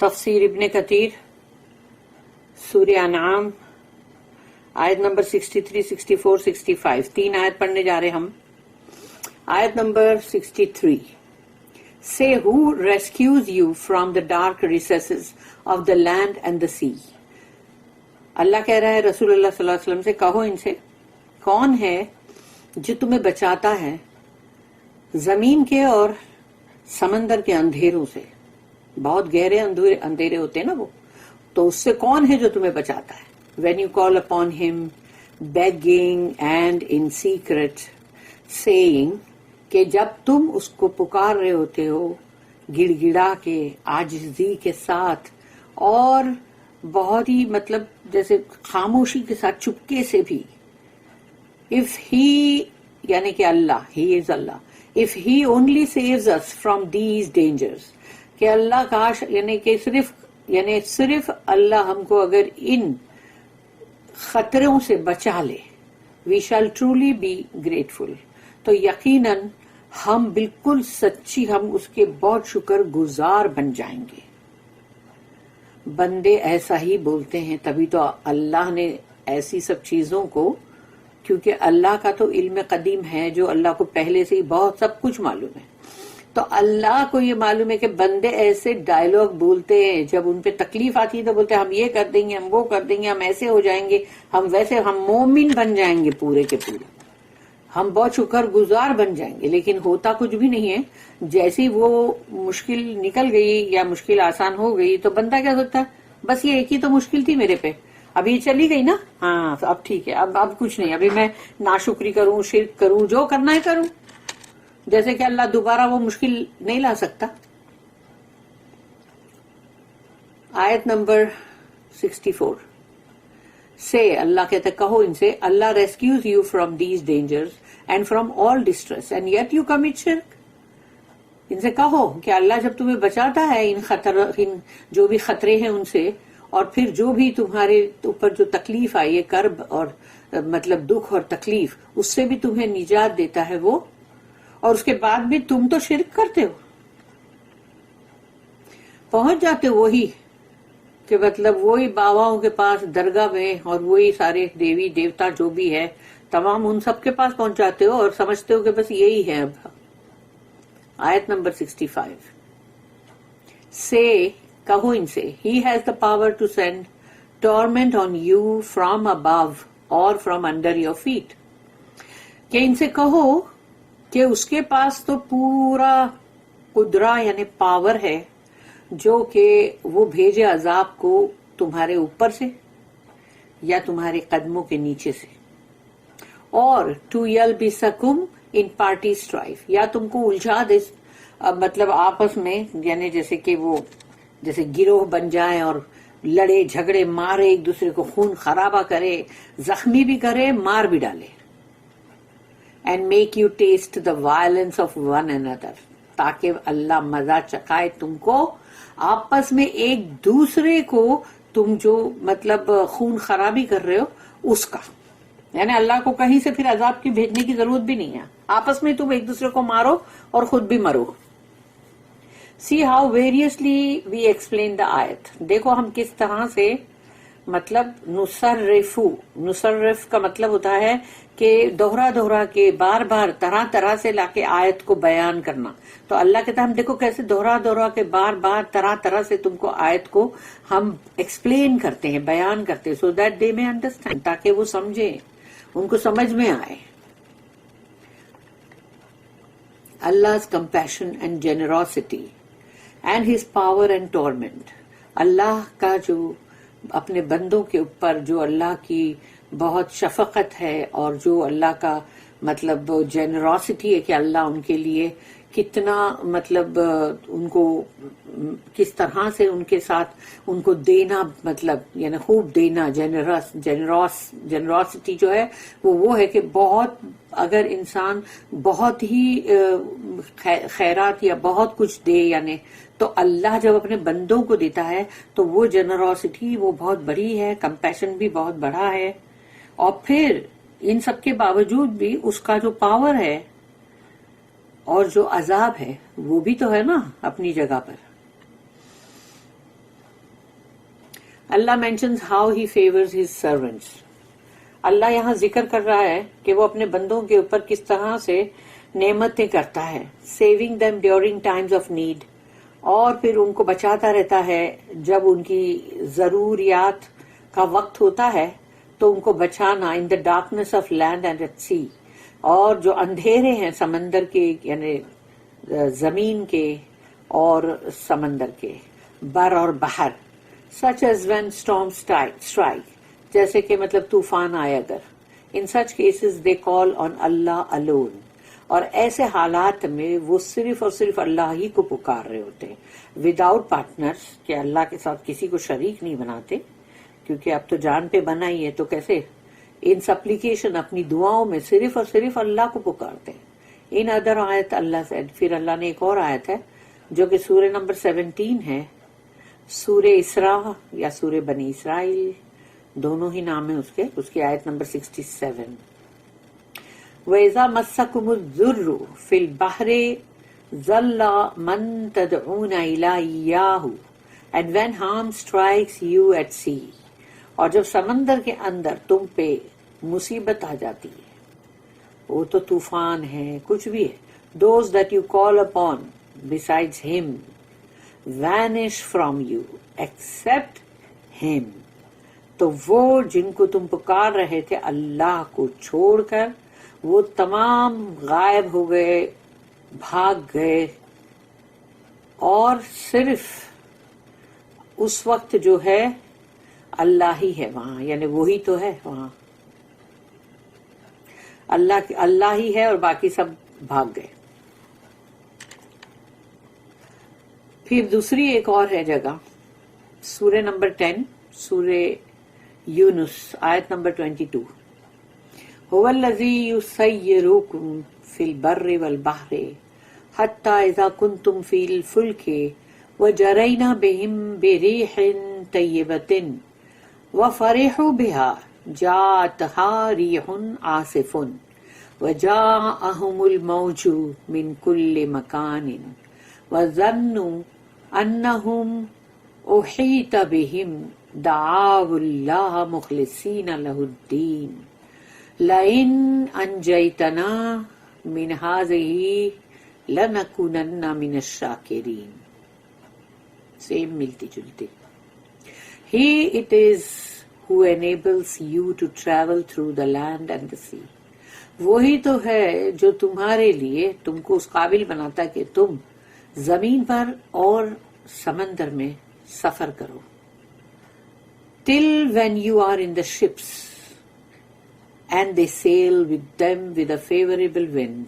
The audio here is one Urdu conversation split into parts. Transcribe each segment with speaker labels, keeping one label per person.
Speaker 1: تفسیر ابن کثیر سورہ انعام آیت نمبر 63, 64, 65 تین آیت پڑھنے جا رہے ہم. آیت number 63. Say who rescues you from the dark recesses of the land and the sea. اللہ کہہ رہا ہے رسول اللہ صلی اللہ علیہ وسلم سے کہو ان سے کون ہے جو تمہیں بچاتا ہے زمین کے اور سمندر کے اندھیروں سے. بہت گہرے اندھیرے ہوتے ہیں نا وہ, تو اس سے کون ہے جو تمہیں بچاتا ہے. When you call upon him begging and in secret saying کہ جب تم اس کو پکار رہے ہوتے ہو گڑ گڑا کے عاجزی کے ساتھ اور بہت ہی مطلب جیسے خاموشی کے ساتھ چپکے سے بھی. if he یعنی کہ اللہ he is Allah if he only saves us from these dangers کہ اللہ کاش یعنی کہ صرف اللہ ہم کو اگر ان خطروں سے بچا لے we shall truly be grateful تو یقیناً ہم بالکل سچی ہم اس کے بہت شکر گزار بن جائیں گے. بندے ایسا ہی بولتے ہیں تبھی تو اللہ نے ایسی سب چیزوں کو, کیونکہ اللہ کا تو علم قدیم ہے جو اللہ کو پہلے سے ہی بہت سب کچھ معلوم ہے, تو اللہ کو یہ معلوم ہے کہ بندے ایسے ڈائلوگ بولتے ہیں جب ان پہ تکلیف آتی ہے تو بولتے ہیں ہم یہ کر دیں گے, ہم وہ کر دیں گے, ہم ایسے ہو جائیں گے, ہم ویسے, ہم مومن بن جائیں گے پورے کے پورے, ہم بہت شکر گزار بن جائیں گے. لیکن ہوتا کچھ بھی نہیں ہے. جیسی وہ مشکل نکل گئی یا مشکل آسان ہو گئی تو بندہ کیا سوچتا ہے بس یہ ایک ہی تو مشکل تھی میرے پہ, اب یہ چلی گئی نا, ہاں اب ٹھیک ہے, اب کچھ نہیں, ابھی میں ناشکری کروں, شرک کروں, جو کرنا ہے کروں. جیسے کہ اللہ دوبارہ وہ مشکل نہیں لا سکتا. آیت نمبر 64 سے اللہ کہتا ہے کہو ان سے Allah rescues you from these dangers and from all distress and yet you commit shirk. ان سے کہو کہ اللہ جب تمہیں بچاتا ہے ان جو بھی خطرے ہیں ان سے, اور پھر جو بھی تمہارے اوپر جو تکلیف آئی ہے, کرب اور مطلب دکھ اور تکلیف, اس سے بھی تمہیں نجات دیتا ہے وہ, اور اس کے بعد بھی تم تو شرک کرتے ہو, پہنچ جاتے ہو وہی کہ مطلب وہی باباؤں کے پاس درگاہ میں, اور وہی سارے دیوی دیوتا جو بھی ہے تمام ان سب کے پاس پہنچ جاتے ہو اور سمجھتے ہو کہ بس یہی ہے. اب آیت نمبر 65 سے کہو ان سے he has the power to send torment on you from above or from under your feet. کہ ان سے کہو کہ اس کے پاس تو پورا قدرہ یعنی پاور ہے جو کہ وہ بھیجے عذاب کو تمہارے اوپر سے یا تمہارے قدموں کے نیچے سے, اور ٹو یلبسکم ان پارٹی اسٹرائف یا تم کو الجھا دے مطلب آپس میں, یعنی جیسے کہ وہ جیسے گروہ بن جائیں اور لڑے جھگڑے مارے ایک دوسرے کو, خون خرابہ کرے, زخمی بھی کرے, مار بھی ڈالے. And make you test the violence of one another تاکہ اللہ مزہ چکھائے تم کو آپس میں ایک دوسرے کو, تم جو مطلب خون خرابی کر رہے ہو اس کا, یعنی اللہ کو کہیں سے پھر عذاب کی بھیجنے کی ضرورت بھی نہیں ہے, آپس میں تم ایک دوسرے کو مارو اور خود بھی مرو. See how variously we explain the آیت. دیکھو ہم کس طرح سے مطلب نصرف کا مطلب ہوتا ہے کہ دوہرا کے بار بار طرح طرح سے لا کے آیت کو بیان کرنا. تو اللہ کہتا ہے ہم دیکھو کیسے دوہرا کے بار بار طرح سے تم کو آیت کو ہم ایکسپلین کرتے ہیں, بیان کرتے ہیں, so that they may understand تاکہ وہ سمجھیں, ان کو سمجھ میں آئے. Allah's compassion and generosity and his power and torment. اللہ کا جو اپنے بندوں کے اوپر جو اللہ کی بہت شفقت ہے اور جو اللہ کا مطلب جنراسٹی ہے کہ اللہ ان کے لیے کتنا مطلب ان کو کس طرح سے ان کے ساتھ ان کو دینا مطلب یعنی خوب دینا, جنراسٹی جو ہے وہ ہے کہ بہت اگر انسان بہت ہی خیرات یا بہت کچھ دے یعنی تو اللہ جب اپنے بندوں کو دیتا ہے تو وہ جنراسٹی وہ بہت بڑی ہے, کمپیشن بھی بہت بڑا ہے. اور پھر ان سب کے باوجود بھی اس کا جو پاور ہے اور جو عذاب ہے وہ بھی تو ہے نا اپنی جگہ پر. اللہ mentions how he favors his servants. اللہ یہاں ذکر کر رہا ہے کہ وہ اپنے بندوں کے اوپر کس طرح سے نعمتیں کرتا ہے. saving them during times of need. اور پھر ان کو بچاتا رہتا ہے جب ان کی ضروریات کا وقت ہوتا ہے تو ان کو بچانا. In the darkness of land and at sea. اور جو اندھیرے ہیں سمندر کے یعنی زمین کے اور سمندر کے بر اور بحر. Such as when storm strike. جیسے کہ مطلب طوفان آئے اگر. ان سچ کیسز دے کال آن اللہ alone. اور ایسے حالات میں وہ صرف اور صرف اللہ ہی کو پکار رہے ہوتے ہیں وداؤٹ پارٹنرز. کہ اللہ کے ساتھ کسی کو شریک نہیں بناتے کیونکہ اب تو جان پہ بنا ہی ہے تو کیسے ان سپلیکیشن اپنی دعاؤں میں صرف اور صرف اللہ کو پکارتے ہیں. ان ادر آیت اللہ سے پھر اللہ نے ایک اور آیت ہے جو کہ سورہ نمبر 17 ہے. سورہ اسراء یا سورہ بنی اسرائیل دونوں ہی نام ہیں اس کی آیت نمبر 67. وَإِذَا مَسَّكُمُ الضُّرُّ فِي الْبَحْرِ ضَلَّ مَن تَدْعُونَ إِلَىٰ إِيَّاهُ and when harm strikes you at sea. اور جب سمندر کے اندر تم پہ مصیبت آ جاتی ہے وہ تو طوفان ہے کچھ بھی ہے. those that you call upon besides him vanish from you except him. تو وہ جن کو تم پکار رہے تھے اللہ کو چھوڑ کر وہ تمام غائب ہو گئے بھاگ گئے. اور صرف اس وقت جو ہے اللہ ہی ہے وہاں یعنی وہی تو ہے وہاں اللہ ہی ہے اور باقی سب بھاگ گئے. پھر دوسری ایک اور ہے جگہ سورہ نمبر 10 سورہ یونس آیت نمبر 22. هو الذی یسیرکم فی البر والبحر حتی اذا کنتم فی الفلک وجرینا بهم بريح طیبة وفرحوا بها جاءتها ريح عاصف وجاءهم الموج من كل مكان وظنوا أنهم أحيط بهم دعوا الله مخلصين له الدين لئن أنجيتنا من هذه لنكونن من الشاكرين. سیم ملتی جلتی. He it is who enables you to travel through the land and the sea. وہی تو ہے جو تمہارے لیے تم کو اس قابل بناتا کہ تم زمین پر اور سمندر میں سفر کرو. Till when you are in the ships and they sail with them with a favorable wind.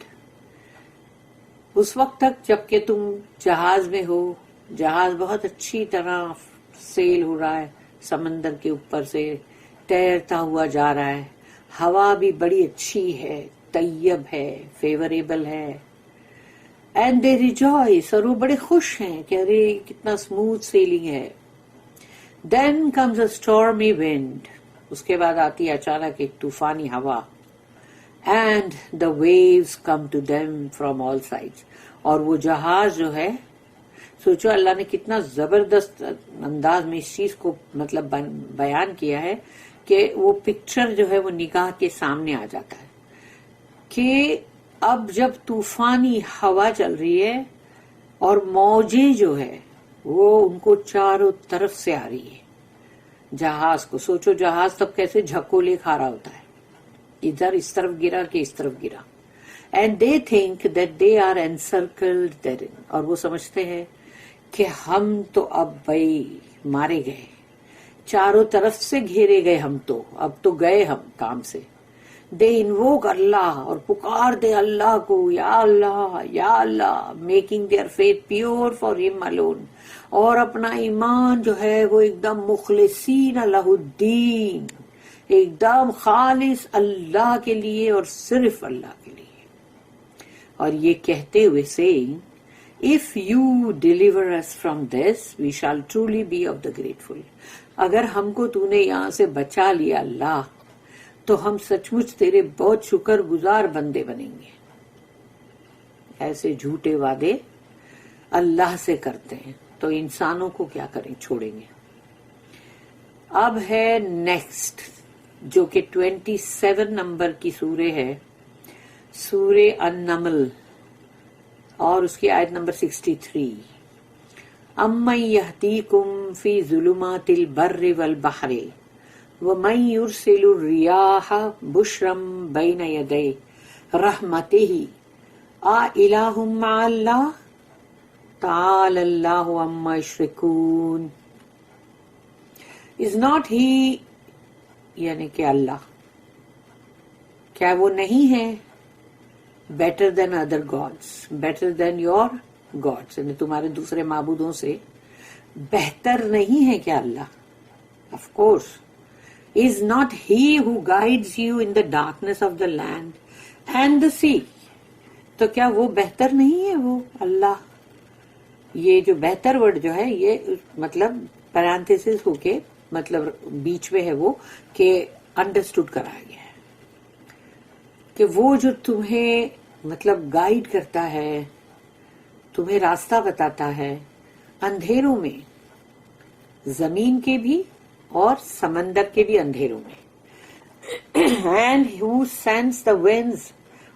Speaker 1: اس وقت تک جب کہ تم جہاز میں ہو جہاز بہت اچھی طرح سیل ہو رہا ہے سمندر کے اوپر سے تیرتا ہوا جا رہا ہے ہوا بھی بڑی اچھی ہے طیب ہے فیوریبل ہے. اینڈ دے ریجوائس اور وہ بڑے خوش ہیں کہ ارے کتنا اسموتھ سیلنگ ہے. دین کمز اے اسٹارمی ونڈ. اس کے بعد آتی ہے اچانک ایک طوفانی ہوا. And the waves come to them from all sides. اور وہ جہاز جو ہے سوچو اللہ نے کتنا زبردست انداز میں اس چیز کو مطلب بیان کیا ہے کہ وہ پکچر جو ہے وہ نگاہ کے سامنے آ جاتا ہے کہ اب جب طوفانی ہوا چل رہی ہے اور موجیں جو ہے وہ ان کو چاروں طرف سے آ رہی ہے جہاز کو. سوچو جہاز تب کیسے جھکولے کھا رہا ہوتا ہے ادھر اس طرف گرا کہ اس طرف گرا. And they think that they are encircled therein. اور وہ سمجھتے ہیں کہ ہم تو اب بھائی مارے گئے چاروں طرف سے گھیرے گئے ہم تو اب تو گئے ہم کام سے. دے انووک اللہ اور پکار دے اللہ کو یا Allah making their faith pure for him alone. اور اپنا ایمان جو ہے وہ ایک دم مخلصین لہ الدین ایک دم خالص اللہ کے لیے اور صرف اللہ کے لیے. اور یہ کہتے ہوئے saying if you deliver us from this we shall truly be of the grateful. اگر ہم کو تو نے یہاں سے بچا لیا اللہ تو ہم سچ مچ تیرے بہت شکر گزار بندے بنیں گے. ایسے جھوٹے وعدے اللہ سے کرتے ہیں تو انسانوں کو کیا کریں چھوڑیں گے. اب ہے نیکسٹ جو کہ 27 نمبر کی سورہ ہے، سورہ النمل، اور اس کی آیت نمبر 63. امن یہدیکم فی ظلمات البر والبحر ومن یرسل الریاح بشرا بین یدی رحمتہ الہ مع اللہ تعالی اللہ عما یشرکون. از ناٹ ہی، یعنی کہ اللہ، کیا وہ نہیں ہے better than other gods, better than your gods, یعنی تمہارے دوسرے معبودوں سے بہتر نہیں ہے کیا اللہ؟ Of course. Is not he who guides you in the darkness of the land and the sea. تو کیا وہ بہتر نہیں ہے وہ اللہ؟ یہ جو بہتر ورڈ جو ہے یہ مطلب پیرانتھیسس ہو کے مطلب بیچ میں ہے وہ کہ انڈرسٹوڈ کرایا گیا ہے کہ وہ جو تمہیں مطلب گائیڈ کرتا ہے، تمہیں راستہ بتاتا ہے اندھیروں میں، زمین کے بھی اور سمندر کے بھی اندھیروں میں. And who sends the winds,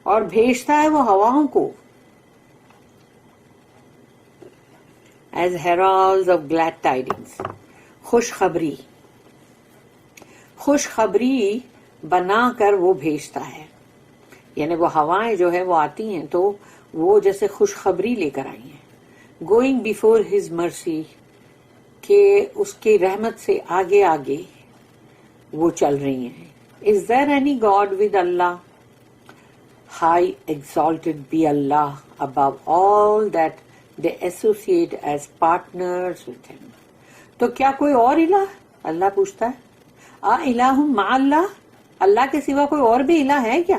Speaker 1: اور بھیجتا ہے وہ ہواؤں کو ایز ہیرالڈز آف گلیڈ ٹائڈنگز، خوشخبری بنا کر وہ بھیجتا ہے. یعنی وہ ہوائیں جو ہے وہ آتی ہیں تو وہ جیسے خوشخبری لے کر آئی ہیں، گوئنگ بیفور ہز مرسی، کہ اس کی رحمت سے آگے آگے وہ چل رہی ہیں. Is there any god with Allah? High exalted be Allah above all that they associate as partners with him. تو کیا کوئی اور الہ؟ اللہ پوچھتا ہے الہ مع اللہ، اللہ کے سوا کوئی اور بھی الہ ہے کیا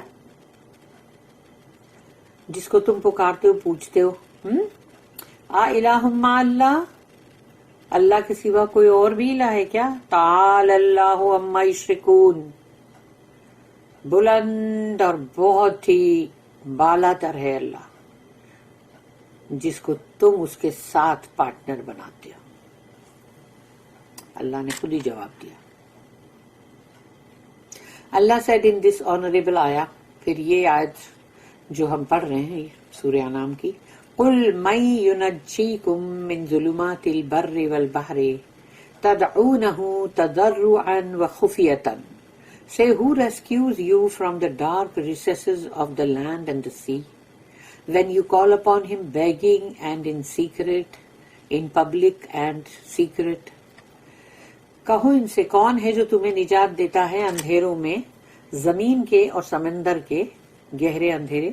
Speaker 1: جس کو تم پکارتے ہو پوچھتے ہو؟ الہ مع اللہ، اللہ کے سوا کوئی اور بھی الہ ہے کیا؟ تعالی اللہ عما یشرکون، بلند اور بہت ہی بالا تر ہے اللہ جس کو تم اس کے ساتھ پارٹنر بناتے ہو. اللہ نے خود ہی جواب دیا. اللہ said in this honorable آیا، پھر یہ آیت جو ہم پڑھ رہے ہیں سورہ انعام کی، قُلْ مَن يُنَجِّيكُم مِّن ظُلُمَاتِ الْبَرِّ وَالْبَحْرِ تَدْعُونَهُ تَضَرُّعًا وَخُفْيَةً. Say, who rescues you from the dark recesses of the land and the sea? When you call upon him begging and in secret, in public and secret. کہو ان سے کون ہے جو تمہیں نجات دیتا ہے اندھیروں میں، زمین کے اور سمندر کے گہرے اندھیرے،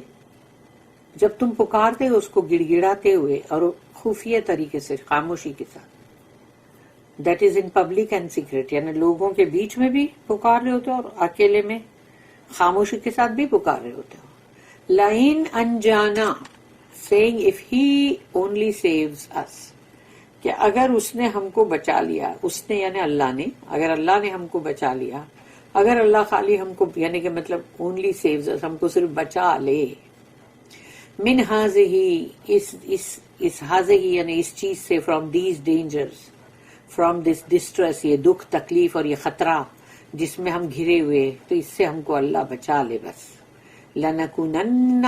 Speaker 1: جب تم پکارتے ہو اس کو گڑ گڑاتے ہوئے اور خفیہ طریقے سے، خاموشی کے ساتھ. That is in public and secret, یعنی لوگوں کے بیچ میں بھی پکار رہے ہوتے ہو اور اکیلے میں خاموشی کے ساتھ بھی پکار رہے ہوتے ہو. لَإِنْ أَنْجَانَا, saying if he only saves us, کہ اگر اس نے ہم کو بچا لیا، اس نے یعنی اللہ نے، اگر اللہ نے ہم کو بچا لیا، اگر اللہ خالی ہم کو یعنی کہ مطلب only saves us، ہم کو صرف بچا لے، من هذه اس هذه یعنی اس چیز سے، from these dangers، from this distress، یہ دکھ تکلیف اور یہ خطرہ جس میں ہم گھرے ہوئے، تو اس سے ہم کو اللہ بچا لے بس. لَنَكُونَنَّ،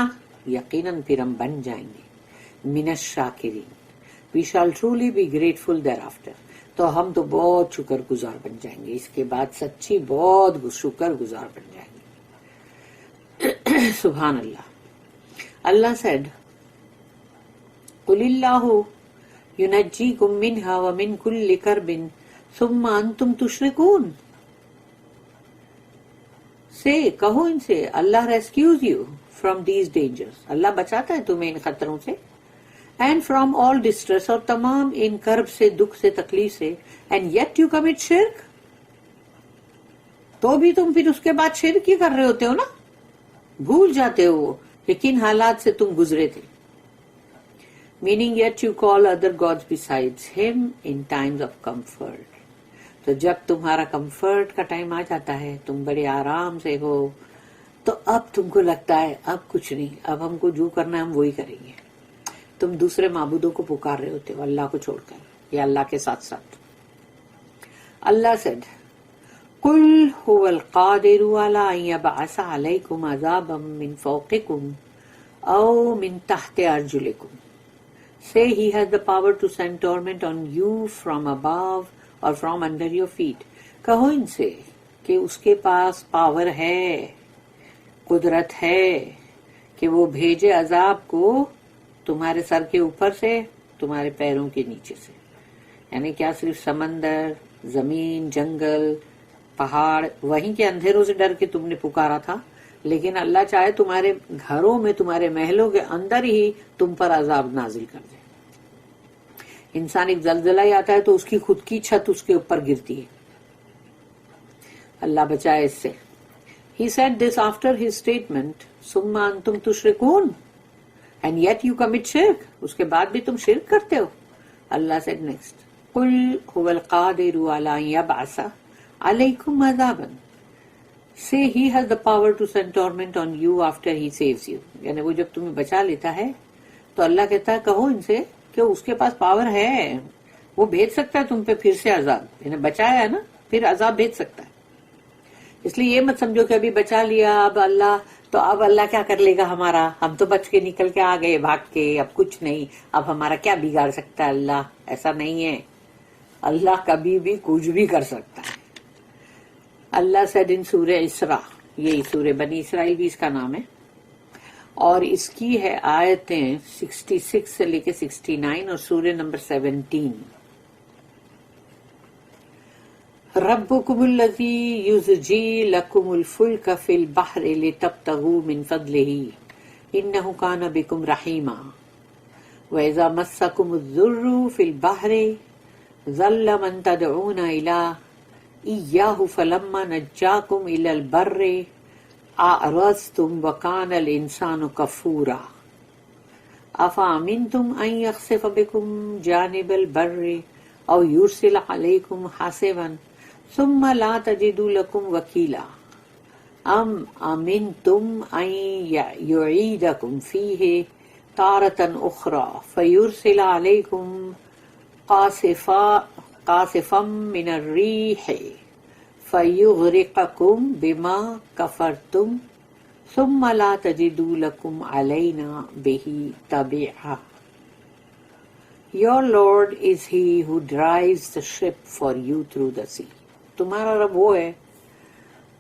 Speaker 1: یقیناً پھر ہم بن جائیں گے، مِنَ الشَّاكِرِينَ، we shall truly be grateful thereafter. تو ہم تو بہت شکر گزار بن جائیں گے، اس کے بعد سچی بہت شکر گزار بن جائیں گے. سبحان اللہ. اللہ said قُلِ اللَّهُ يُنَجِّيكُم مِّنْهَا وَمِن كُلِّ كَرْبٍ ثُمَّ أَنْتُمْ تُشْرِكُونَ. سے کہو ان سے Allah rescues you from these dangers, اللہ بچاتا ہے تمہیں ان خطروں سے، اینڈ فرام آل ڈسٹریس، اور تمام ان کرب سے، دکھ سے، تکلیف سے، اینڈ یٹ یو کمٹ شرک، تو بھی تم پھر اس کے بعد شرک ہی کر رہے ہوتے ہو نا، بھول جاتے ہو کہ کن حالات سے تم گزرے تھے. Meaning yet you call other God's besides ہم ان ٹائمز آف کمفرٹ. تو جب تمہارا کمفرٹ کا ٹائم آ جاتا ہے، تم بڑے آرام سے ہو، تو اب تم کو لگتا ہے اب کچھ نہیں، اب ہم کو جو کرنا ہے ہم وہی کریں گے. تم دوسرے معبودوں کو پکار رہے ہوتے ہو اللہ کو چھوڑ کر یا اللہ کے ساتھ ساتھ. اللہ said قل هو القادر على أن يبعث عليكم عذابا من فوقكم أو من تحت أرجلكم. Say he has the power to send torment on you from above or from under your feet. کہو ان سے کہ اس کے پاس پاور ہے، قدرت ہے کہ وہ بھیجے عذاب کو تمہارے سر کے اوپر سے، تمہارے پیروں کے نیچے سے. یعنی کیا صرف سمندر، زمین، جنگل، پہاڑ، وہیں کے اندھیروں سے ڈر کے تم نے پکارا تھا، لیکن اللہ چاہے تمہارے گھروں میں، تمہارے محلوں کے اندر ہی تم پر عذاب نازل کر دے. انسان ایک زلزلہ ہی آتا ہے تو اس کی خود کی چھت اس کے اوپر گرتی ہے. اللہ بچائے اس سے. He said this after his statement, ثم انتم تشرکون, and yet you commit shirk. اس کے بعد بھی تم شرک کرتے ہو. اللہ said next, قل هو القادر على ان يبعث عليكم عذابا. Say he has the power to send torment on you after he saves you. یعنی وہ جب تمہیں بچا لیتا ہے تو اللہ کہتا ہے کہو ان سے کہ اس کے پاس پاور ہے، وہ بھیج سکتا ہے تم پہ پھر سے عذاب. یعنی بچایا ہے نا، پھر عذاب بھیج سکتا ہے. اس لیے یہ مت سمجھو کہ ابھی بچا لیا اب اللہ کیا کر لے گا ہمارا، ہم تو بچ کے نکل کے آ گئے بھاگ کے، اب کچھ نہیں، اب ہمارا کیا بگاڑ سکتا ہے اللہ. ایسا نہیں ہے، اللہ کبھی بھی کچھ بھی کر سکتا ہے. اللہ said in سورہ اسراء، یہی سورہ بنی اسرائیل بھی اس کا نام ہے، اور اس کی ہے آیتیں 66 سے لے کے 69 اور سورہ نمبر 17. ربکم الذی یزجی لکم الفلک فی البحر لتبتغوا من فضلہ انہ کان بکم رحیما وَإِذَا مَسَّكُمُ الضُّرُّ فِي الْبَحْرِ ضَلَّ مَن تَدْعُونَ إِلَىٰ إِيَّاهُ فَلَمَّا نَجَّاكُمْ إِلَى الْبَرِّ أَعْرَضْتُمْ وَكَانَ الْإِنسَانُ كَفُورًا أَفَأَمِنْتُمْ أَن يَخْسِفَ بِكُمْ جَانِبَ الْبَرِّ أَوْ يُرْسِلَ عَلَيْكُمْ حَاصِبًا ثُمَّ لَا تَجِدُوا لَكُمْ وَكِيلًا أَمْ أَمِنْتُمْ أَن يُعِيدَكُمْ فِيهِ تارة أخرى فيرسل عليكم قاصفا من الريح فيغرقكم بما كفرتم ثم لا تجدوا لكم علينا به تبعا. Your Lord is he who drives the ship for you through the sea. تمہارا رب وہ ہے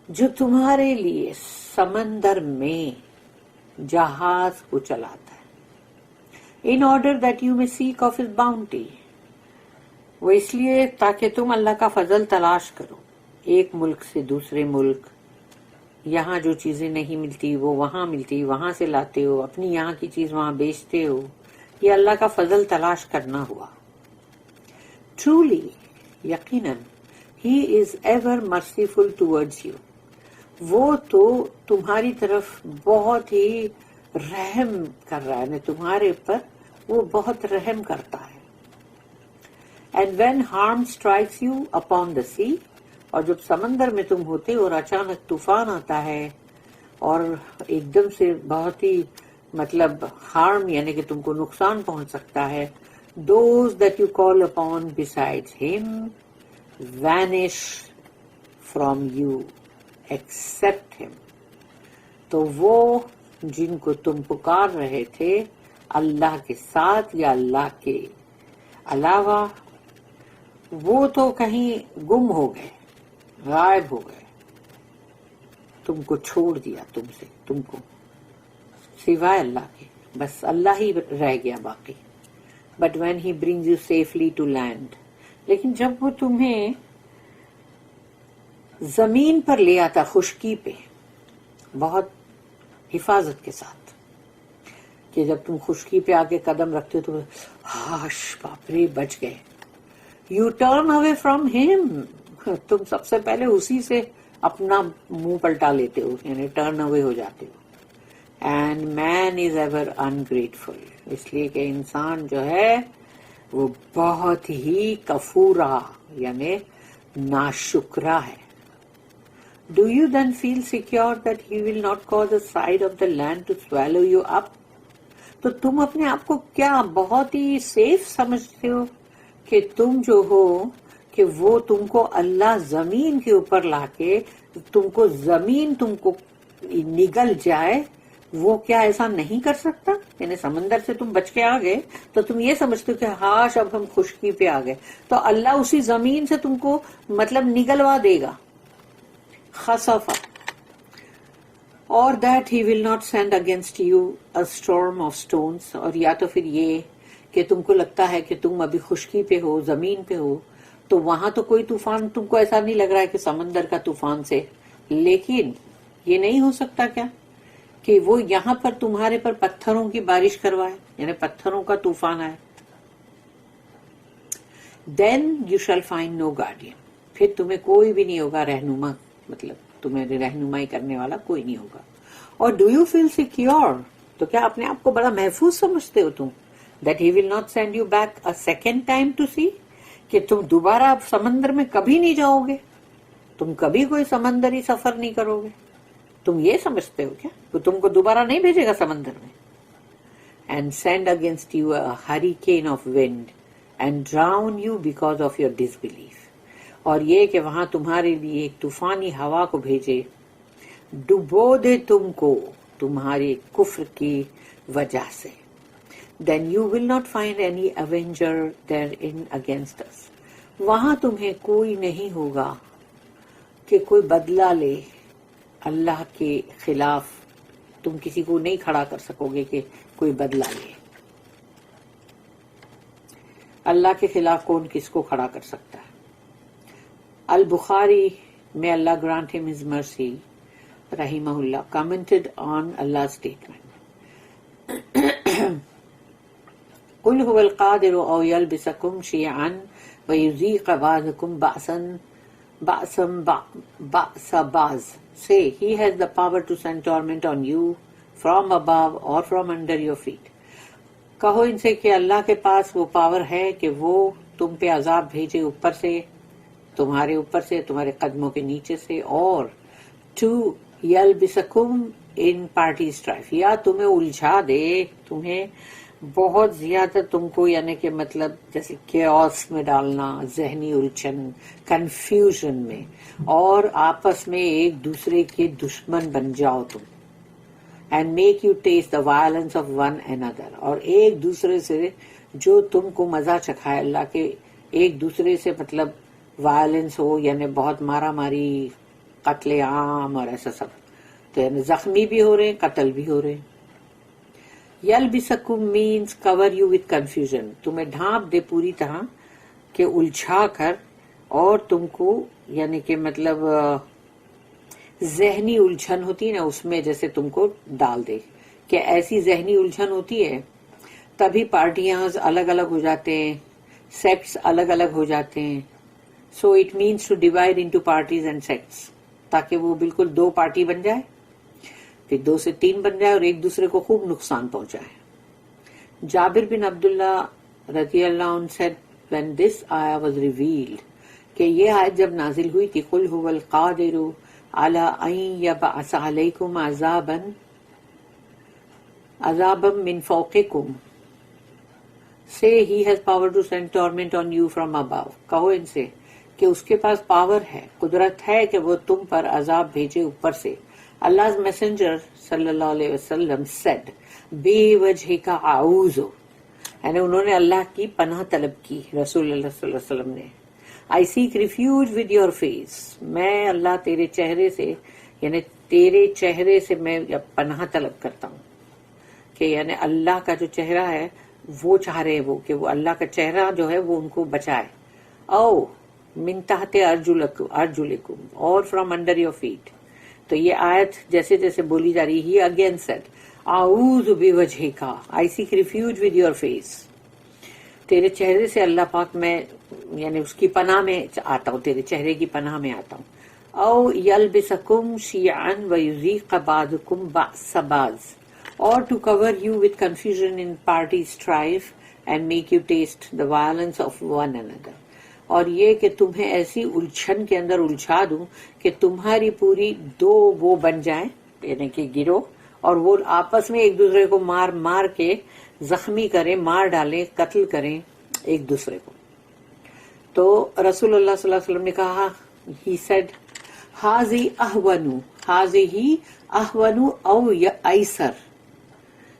Speaker 1: جو تمہارے لیے سمندر میں جہاز کو چلاتا ہے. In order that you may seek of his bounty. وہ اس لیے تاکہ تم اللہ کا فضل تلاش کرو. ایک ملک سے دوسرے ملک، یہاں جو چیزیں نہیں ملتی وہ وہاں ملتی، وہاں سے لاتے ہو، اپنی یہاں کی چیز وہاں بیچتے ہو. یہ اللہ کا فضل تلاش کرنا ہوا. Truly, یقیناً he is ever merciful towards you. وہ تو تمہاری طرف بہت ہی رحم کر رہا ہے، تمہارے پر وہ بہت رحم کرتا ہے. And when harm strikes you upon the sea, اور جب سمندر میں تم ہوتے اور اچانک طوفان آتا ہے اور ایک دم سے بہت ہی ہارم یعنی کہ تم کو نقصان پہنچ سکتا ہے. Those that you call upon besides him vanish from you except him. تو وہ جن کو تم پکار رہے تھے اللہ کے ساتھ یا اللہ کے علاوہ، وہ تو کہیں گم ہو گئے، غائب ہو گئے، تم کو چھوڑ دیا، تم کو سوائے اللہ کے، بس اللہ ہی رہ گیا باقی. But when he brings you safely to land. لیکن جب وہ تمہیں زمین پر لے آتا، خشکی پہ، بہت حفاظت کے ساتھ، کہ جب تم خشکی پہ آگے قدم رکھتے ہو تو ہاش باپرے بچ گئے. یو ٹرن اوے فرام ہم. تم سب سے پہلے اسی سے اپنا منہ پلٹا لیتے ہو، یعنی ٹرن اوے ہو جاتے ہو. And man is ever ungrateful. اس لیے کہ انسان جو ہے وہ بہت ہی کفورا یعنی ناشکرا ہے. Do you then feel secure that he will not cause the side of the land to swallow you up? تو تم اپنے آپ کو کیا بہت ہی سیف سمجھتے ہو کہ تم جو ہو کہ وہ تم کو اللہ زمین کے اوپر لا کے تم کو زمین تم کو نگل جائے، وہ کیا ایسا نہیں کر سکتا؟ یعنی سمندر سے تم بچ کے آ گئے تو تم یہ سمجھتے ہو کہ ہاش اب ہم خشکی پہ آ گئے، تو اللہ اسی زمین سے تم کو مطلب نگلوا دے گا. خسفا اور that he will not send against you a storm of stones, اور یا تو پھر یہ کہ تم کو لگتا ہے کہ تم ابھی خشکی پہ ہو، زمین پہ ہو، تو وہاں تو کوئی طوفان تم کو ایسا نہیں لگ رہا ہے کہ سمندر کا طوفان سے، لیکن یہ نہیں ہو سکتا کیا کہ وہ یہاں پر تمہارے پر پتھروں کی بارش کروائے، یعنی پتھروں کا طوفان آئے. Then you shall find no guardian, پھر تمہیں کوئی بھی نہیں ہوگا رہنما، مطلب تمہیں رہنمائی کرنے والا کوئی نہیں ہوگا. اور ڈو یو فیل سیکیور، تو کیا اپنے آپ کو بڑا محفوظ سمجھتے ہو تم؟ That he will not send you back a second time to sea, کہ تم دوبارہ سمندر میں کبھی نہیں جاؤ گے، تم کبھی کوئی سمندری سفر نہیں کرو گے. تم یہ سمجھتے ہو کیا کہ تم کو دوبارہ نہیں بھیجے گا سمندر میں؟ And send against you a hurricane of wind and drown you because of your disbelief, اور یہ کہ وہاں تمہارے لیے ایک طوفانی ہوا کو بھیجے، ڈبو دے تم کو تمہارے کفر کی وجہ سے. Then you will not find any avenger therein against us, وہاں تمہیں کوئی نہیں ہوگا کہ کوئی بدلہ لے اللہ کے خلاف، تم کسی کو نہیں کھڑا کر سکو گے کہ کوئی بدلہ لے. اللہ کے خلاف کون کس کو کھڑا کر سکتا ہے؟ البخاری میں اللہ grant him his mercy رحمہ اللہ commented on Allah's statement قل هو القادر او يلبسكم شيعا ويذيق بعضكم بأس بعض. Say he has the power to send torment on you from above or from under your feet. کہو ان سے کہ اللہ کے پاس وہ پاور ہے کہ وہ تم پہ عذاب بھیجے اوپر سے، تمہارے اوپر سے، تمہارے قدموں کے نیچے سے، اور ٹو یلبسکم ان پارٹی اسٹرائف، یا تمہیں الجھا دے، تمہیں بہت زیادہ تم کو یعنی کہ مطلب جیسے کیوس میں ڈالنا، ذہنی الجھن، کنفیوژن میں، اور آپس میں ایک دوسرے کے دشمن بن جاؤ تم. And make you test the violence of one another، اور ایک دوسرے سے جو تم کو مزہ چکھائے اللہ کے، ایک دوسرے سے مطلب وائلنس ہو، یعنی بہت مارا ماری، قتل عام اور ایسا سب، تو یعنی زخمی بھی ہو رہے ہیں، قتل بھی ہو رہے ہیں. یلبسکم means cover you with confusion, تمہیں ڈھانپ دے پوری طرح کہ الجھا کر، اور تم کو یعنی کہ مطلب ذہنی الجھن ہوتی ہے نا، اس میں جیسے تم کو ڈال دے، کہ ایسی ذہنی الجھن ہوتی ہے تبھی پارٹیاں الگ الگ ہو جاتے ہیں، سیکٹس الگ الگ ہو جاتے ہیں. So it means to divide into parties and sects, تاکہ وہ بالکل دو پارٹی بن جائے، پھر 2 سے 3 بن جائے، اور ایک دوسرے کو خوب نقصان پہنچائے. جابر بن عبداللہ رضی اللہ عنہ said when this ayah was revealed، کہ یہ آیت جب نازل ہوئی تھی، قل هو القادر علی ان یبعث علیکم عذابا من فوقکم، say he has power to send torment on you from above، کہو ان سے کہ اس کے پاس پاور ہے، قدرت ہے کہ وہ تم پر عذاب بھیجے اوپر سے. Allah's messenger صلی اللہ علیہ وسلم said بے وجہ کا اعوذ، یعنی انہوں نے اللہ کی پناہ طلب کی، رسول اللہ صلی اللہ علیہ وسلم نے. I seek refuge with your face، میں اللہ تیرے چہرے سے، یعنی تیرے چہرے سے میں پناہ طلب کرتا ہوں، کہ یعنی اللہ کا جو چہرہ ہے وہ چاہ رہے وہ کہ وہ اللہ کا چہرہ جو ہے وہ ان کو بچائے. او من تحت ارجلکم اور فرام انڈر یور فیٹ. تو یہ آیت جیسے جیسے بولی جا رہی ہے، اگین سیٹ اعوذ بوجہک، آئی سیک ریفیوج ود یور فیس، تیرے چہرے سے اللہ پاک میں یعنی اس کی پناہ میں آتا ہوں، تیرے چہرے کی پناہ میں آتا ہوں. او یلبسکم شیعا ویذیق بعضکم بأس بعض، or to cover you with confusion in party strife and make you taste the violence of one another، اور یہ کہ تمہیں ایسی الجھن کے اندر الجھا دوں کہ تمہاری پوری دو وہ بن جائیں، یعنی کہ گروہ، اور وہ آپس میں ایک دوسرے کو مار مار کے زخمی کریں، مار ڈالیں، قتل کریں ایک دوسرے کو. تو رسول اللہ صلی اللہ علیہ وسلم نے کہا, he said حاضی اہونو او ایسر,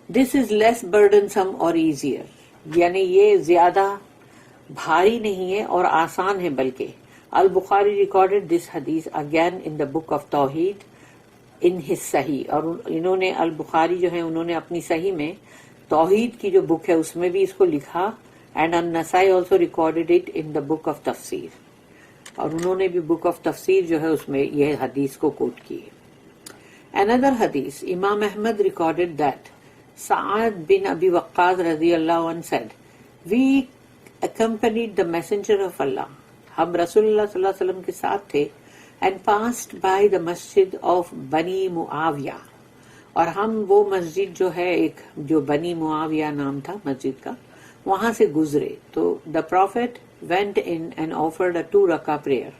Speaker 1: دس از لیس برڈنسم اور ایزیئر, یعنی یہ زیادہ بھاری نہیں ہے اور آسان ہے بلکہ. البخاری ریکارڈڈ دس حدیث again in the book of توحید ان ہز صحیح, اور انہوں نے البخاری جو ہے انہوں نے اپنی صحیح میں توحید کی جو بک ہے اس میں بھی اس کو لکھا, and Nasai also recorded it in the book of tafsir, اور انہوں نے بھی بک آف تفسیر جو ہے اس میں یہ حدیث کو کوٹ کی ہے. Another hadith, Imam Ahmad recorded that Sa'ad bin Abi Waqqas radiyallahu anhu said, we accompanied the messenger of Allah, ہم رسول اللہ صلی اللہ علیہ وسلم کے ساتھ تھے, and passed by the masjid of بنی معاویہ, اور ہم وہ مسجد جو ہے ایک جو بنی معاویہ نام تھا مسجد کا, وہاں سے گزرے. تو the prophet went in and offered a 2 rakah prayer.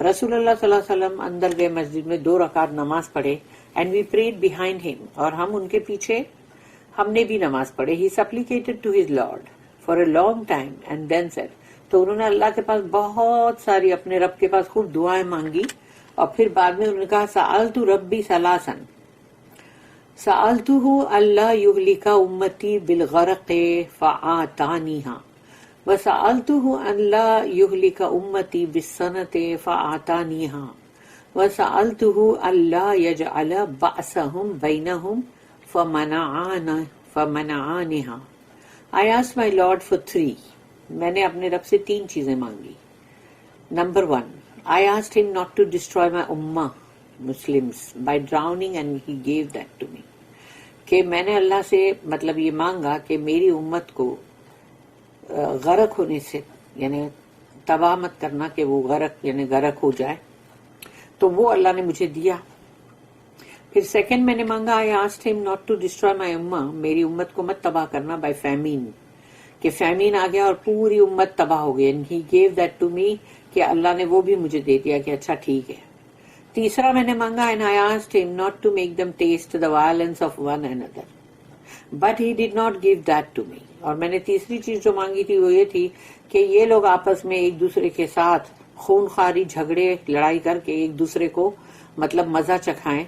Speaker 1: رسول اللہ صلی اللہ علیہ وسلم اندر گئے مسجد میں 2 رکعت نماز پڑھے, and we prayed behind him, اور ہم ان کے پیچھے ہم نے بھی نماز پڑھے. He supplicated to his Lord for a long time and then said, تو انہوں نے اللہ کے پاس بہت ساری اپنے رب کے پاس خوب دعائیں مانگی, اور پھر بعد میں انہوں نے کہا سألت ربی ثلاثا, سألتہ اللہ یہلک امتی بالغرق فآتانیہا, وسألتہ اللہ یہلک امتی بالسنۃ فآتانیہا, وسألتہ اللہ یجعل بأسہم بینہم فمنعانہا. I asked my Lord for 3. میں نے اپنے رب سے 3 چیزیں مانگی. Number 1, I asked him not to destroy my ummah Muslims by drowning, and he gave that to me. کہ میں نے اللہ سے مطلب یہ مانگا کہ میری امت کو غرق ہونے سے یعنی تباہ مت کرنا, کہ وہ غرق یعنی غرق ہو جائے, تو وہ اللہ نے مجھے دیا. پھر سیکنڈ میں نے مانگا I asked him not to destroy my ummah, میری امت کو مت تباہ کرنا by famine, کہ فیمین آ گیا اور پوری امت تباہ ہو گئی, and he gave that to me, کہ اللہ نے وہ بھی مجھے دے دیا کہ اچھا ٹھیک ہے. تیسرا میں نے مانگا and I asked him not to make them taste the violence of one another, but he did not give that to me. اور میں نے تیسری چیز جو مانگی تھی وہ یہ تھی کہ یہ لوگ آپس میں ایک دوسرے کے ساتھ خون خاری جھگڑے لڑائی کر کے ایک دوسرے کو مطلب مزہ چکھائیں,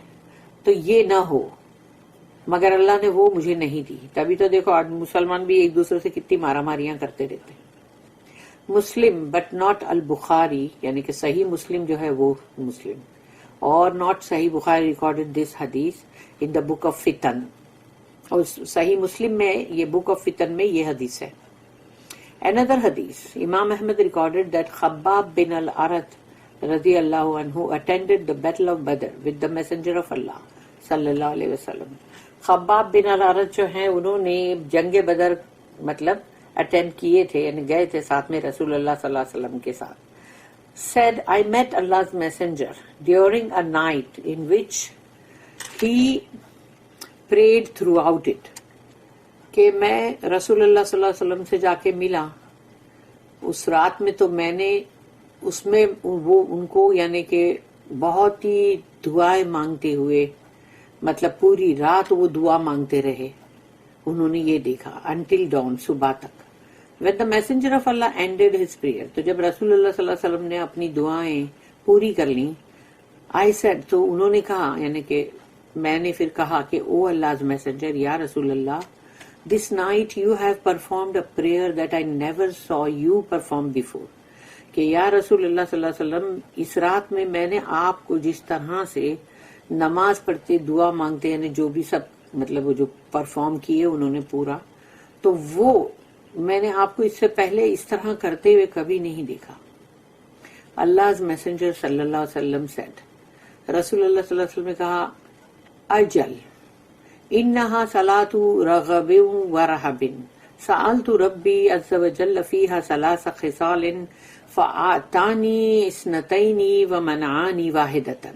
Speaker 1: تو یہ نہ ہو, مگر اللہ نے وہ مجھے نہیں دی. تبھی تو دیکھو آج مسلمان بھی ایک دوسرے سے کتنی مارا ماریاں کرتے رہتے ہیں. مسلم بٹ ناٹ البخاری, یعنی کہ صحیح مسلم جو ہے وہ مسلم, اور ناٹ صحیح بخاری ریکارڈڈ دس حدیث ان دا بک آف فتن, اور صحیح مسلم میں یہ بک آف فتن میں یہ حدیث ہے. Another hadith, Imam Ahmad recorded that Khabbab bin al-Arat radiyallahu anhu attended the battle of Badr with the messenger of Allah sallallahu alayhi wasallam. Khabbab بن الارت جو ہیں انہوں نے جنگ بدر مطلب اٹینڈ کیے تھے, یعنی گئے تھے ساتھ میں رسول اللہ صلی اللہ علیہ وسلم کے ساتھ. said I met Allah's messenger during a night in which he prayed throughout it, کہ میں رسول اللہ صلی اللہ علیہ وسلم سے جا کے ملا اس رات میں, تو میں نے اس میں وہ ان کو یعنی کہ بہت ہی دعائیں مانگتے ہوئے مطلب پوری رات وہ دعا مانگتے رہے. انہوں نے یہ دیکھا until dawn, صبح تک. when the messenger of Allah ended his prayer, تو جب رسول اللہ صلی اللہ علیہ وسلم نے اپنی دعائیں پوری کر لیں, I said, تو انہوں نے کہا یعنی کہ میں نے پھر کہا کہ او Allah's messenger, یا رسول اللہ, this night you have performed a prayer that I never saw you perform before, کہ یا رسول اللہ صلی اللہ علیہ وسلم اس رات میں میں نے آپ کو جس طرح سے نماز پڑھتے دعا مانگتے یعنی جو بھی سب مطلب وہ جو پرفارم کیے انہوں نے پورا, تو وہ میں نے آپ کو اس سے پہلے اس طرح کرتے ہوئے کبھی نہیں دیکھا. Allah's messenger صلی اللہ علیہ وسلم said, رسول اللہ صلی اللہ علیہ وسلم نے کہا اجل انہا صلاۃ رغب و رہب سألت ربی عز وجل فیہا ثلاث خصال فآتانی اثنتین ومنعانی واحدۃ.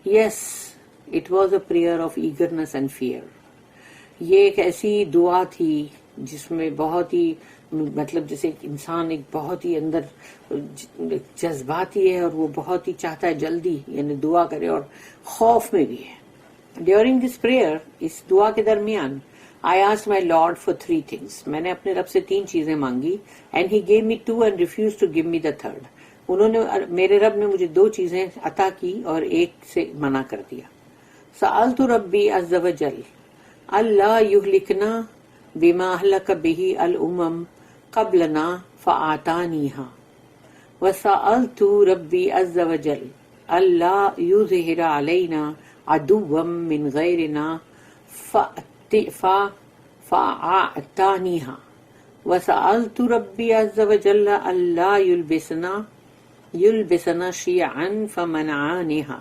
Speaker 1: Yes, it was a prayer of eagerness and fear. یہ ایک ایسی دعا تھی جس میں بہت ہی مطلب جیسے انسان ایک بہت ہی اندر جذباتی ہے اور وہ بہت ہی چاہتا ہے جلدی یعنی دعا کرے اور خوف میں بھی ہے. During this prayer, اس دعا کے درمیان I asked my Lord for 3 things. میں نے اپنے رب سے 3 چیزیں مانگی. And he gave me 2 and refused to give me the third. میرے رب نے مجھے 2 چیزیں عطا کی اور 1 سے منع کر دیا. سألت ربی عز وجل اللہ یہلکنا بما اہلک به الامم قبلنا فآتانیہا. وسألت ربی عز وجل اللہ یظہر علینا عدوا من غیرنا فأعطانیہا. وسألت ربی عز وجل اللہ یلبسنا شیعا فمنعانیہا.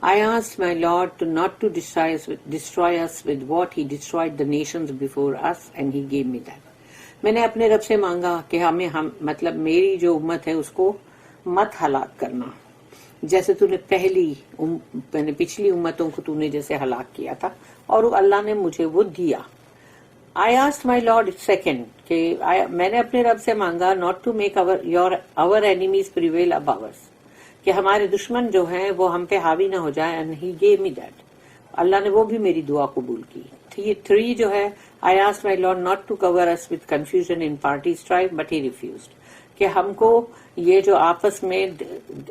Speaker 1: I asked my Lord not to destroy us with what he destroyed the nations before us, and he gave me that. میں نے اپنے رب سے مانگا کہ مطلب میری جو امت ہے اس کو مت ہلاک کرنا جیسے تو نے پچھلی امتوں کو تو نے جیسے ہلاک کیا تھا، اور اللہ نے مجھے وہ دیا. I asked my Lord second کہ میں نے اپنے رب سے مانگا not to make our enemies prevail above us، کہ ہمارے دشمن جو ہیں وہ ہم پہ حاوی نہ ہو جائے. and he gave me that. اللہ نے وہ بھی میری دعا قبول کی. 3 جو ہے I asked my Lord not to cover us with confusion in party strife, but he refused. کہ ہم کو یہ جو آپس میں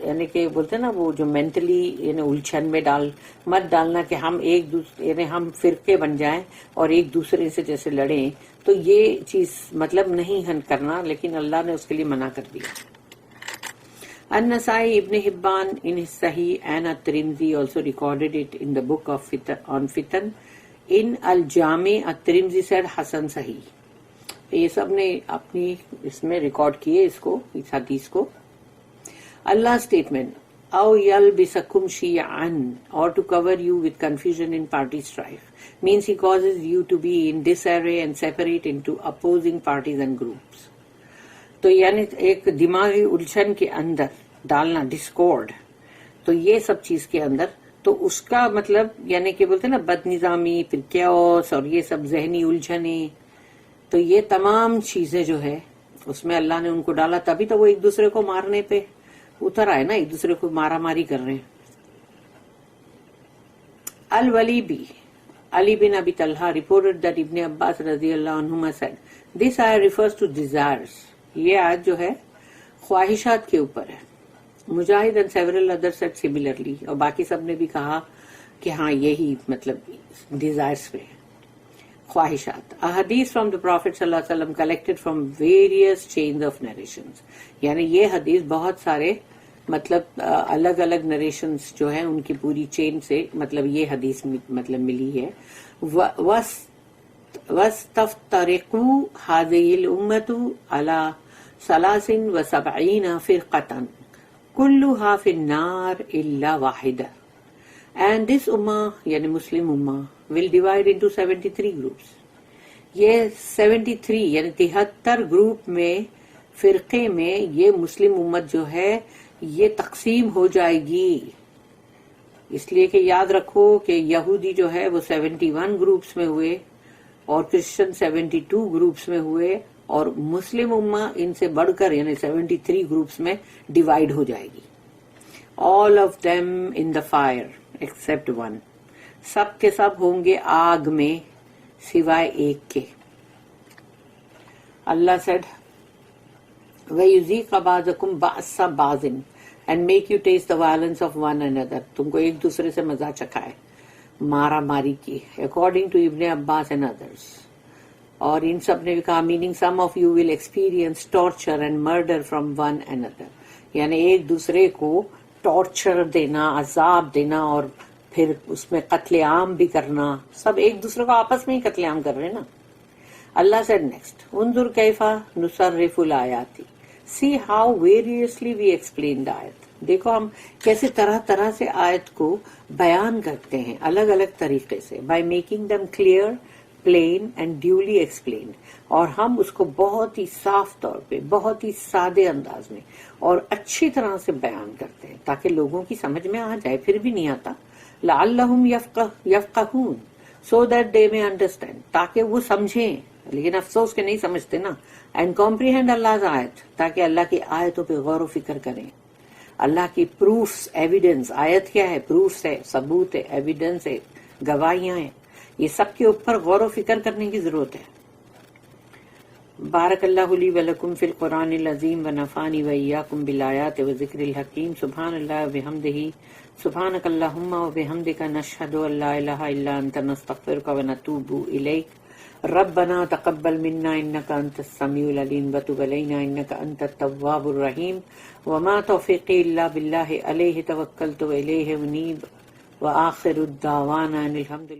Speaker 1: یعنی کہ بولتے ہیں نا وہ جو مینٹلی یعنی الجھن میں مت ڈالنا کہ ہم ایک دوسرے یعنی ہم فرقے بن جائیں اور ایک دوسرے سے جیسے لڑیں، تو یہ چیز مطلب نہیں کرنا، لیکن اللہ نے اس کے لیے منع کر دیا. An-Nasai, Ibn Hibban in his Sahih, and At-Tirmidhi also recorded it in the book of on Fitan. In Al-Jami, At-Tirmidhi said Hasan Sahih. یہ سب نے اپنی اس میں ریکارڈ کیے اس حدیث کو. اللہ statement, أو يلبسكم شيعا, or to cover you with confusion in party strife, means he causes you to be in disarray and separate into opposing parties and groups. تو یعنی ایک دماغی الجھن کے اندر ڈالنا ڈسکارڈ، تو یہ سب چیز کے اندر تو اس کا مطلب یعنی کہ بولتے ہیں نا بد نظامی، پھر کیوس اور یہ سب ذہنی الجھنے، تو یہ تمام چیزیں جو ہے اس میں اللہ نے ان کو ڈالا، تبھی تو وہ ایک دوسرے کو مارنے پہ اتر آئے نا، ایک دوسرے کو مارا ماری کر رہے ہیں. الولیبی Ali bin Abi Talha reported that Ibn Abbas radiallahu anhuma said, this ayah refers to desires. یہ آیت جو ہے خواہشات کے اوپر ہے. مجاہد and several others said similarly, اور باقی سب نے بھی کہا کہ ہاں یہی مطلب desires پہ ہے، خواہشات. A hadith from the Prophet صلی اللہ علیہ وسلم collected from various chains of narrations. یعنی یہ حدیث بہت سارے مطلب الگ الگ نریشنز جو ہیں ان کی پوری چین سے مطلب یہ حدیث مطلب ملی ہے. وَاسْتَفْتَرِقُوا هَذِهِ الْأُمَّةُ عَلَى 73 فِرْقَةً كُلُّهَا فِي النَّارِ إِلَّا وَاحِدَةً. And this ummah, یعنی مسلم ummah, will divide into 73 groups. یہ 73 یعنی 73 گروپ میں فرقے میں یہ مسلم امت جو ہے یہ تقسیم ہو جائے گی. اس لیے کہ یاد رکھو کہ یہودی جو ہے وہ 71 گروپس میں ہوئے اور کرسچن 72 گروپس میں ہوئے، اور مسلم امہ ان سے بڑھ کر یعنی 73 گروپس میں ڈیوائیڈ ہو جائے گی. all of them in the fire except one. سب کے سب ہوں گے آگ میں سوائے ایک کے. اللہ said وَيُذِيقَ بَعْضَكُمْ بَأْسَ بَعْضٍ and make you taste the violence of one another. تم کو ایک دوسرے سے مزہ چکھائے مارا ماری کی. according to Ibn Abbas and others. اور ان سب نے بھی کہا meaning some of you will experience torture and murder from one another. یعنی ایک دوسرے کو ٹارچر دینا، عذاب دینا، اور پھر اس میں قتل عام بھی کرنا. سب ایک دوسرے کو آپس میں ہی قتل عام کر رہے ہیں نا. اللہ said next, Anzar کیفا نصرف الآیات. See how variously we explain the ayat. دیکھو ہم کیسے طرح طرح سے آیت کو بیان کرتے ہیں الگ الگ طریقے سے. by making them clear, plain and duly explained. اور ہم اس کو بہت ہی صاف طور پہ، بہت ہی سادے انداز میں اور اچھی طرح سے بیان کرتے ہیں تاکہ لوگوں کی سمجھ میں آ جائے. پھر بھی نہیں آتا. لعلہم یفقہون so that they may understand. تاکہ وہ سمجھیں، لیکن افسوس کہ نہیں سمجھتے نا. اینڈ کمپریہینڈ اللہ آیت، تاکہ اللہ کی آیتوں پہ غور و فکر کریں. اللہ کی پروفس، ایویڈنس. آیت کیا ہے؟ پروفس ہے، ثبوت ہے، ایویڈنس ہے، گواہیاں ہیں یہ سب کے اوپر غور و فکر کرنے کی ضرورت ہے۔ بارک اللہ لی ولکم فی القرآن العظیم ونفعنی وإیاکم بالآیات والذکر الحکیم۔ سبحان اللہ وبحمدہ، سبحانک اللہم وبحمدک، نشہد ان لا الہ الا انت، نستغفرک ونتوب الیک۔ ربنا تقبل منا انک انت السمیع العلیم وتب علینا انک انت التواب الرحیم۔ وما توفیقی الا باللہ، علیہ توکلت والیہ انیب، وآخر الدعوانا ان الحمد للہ۔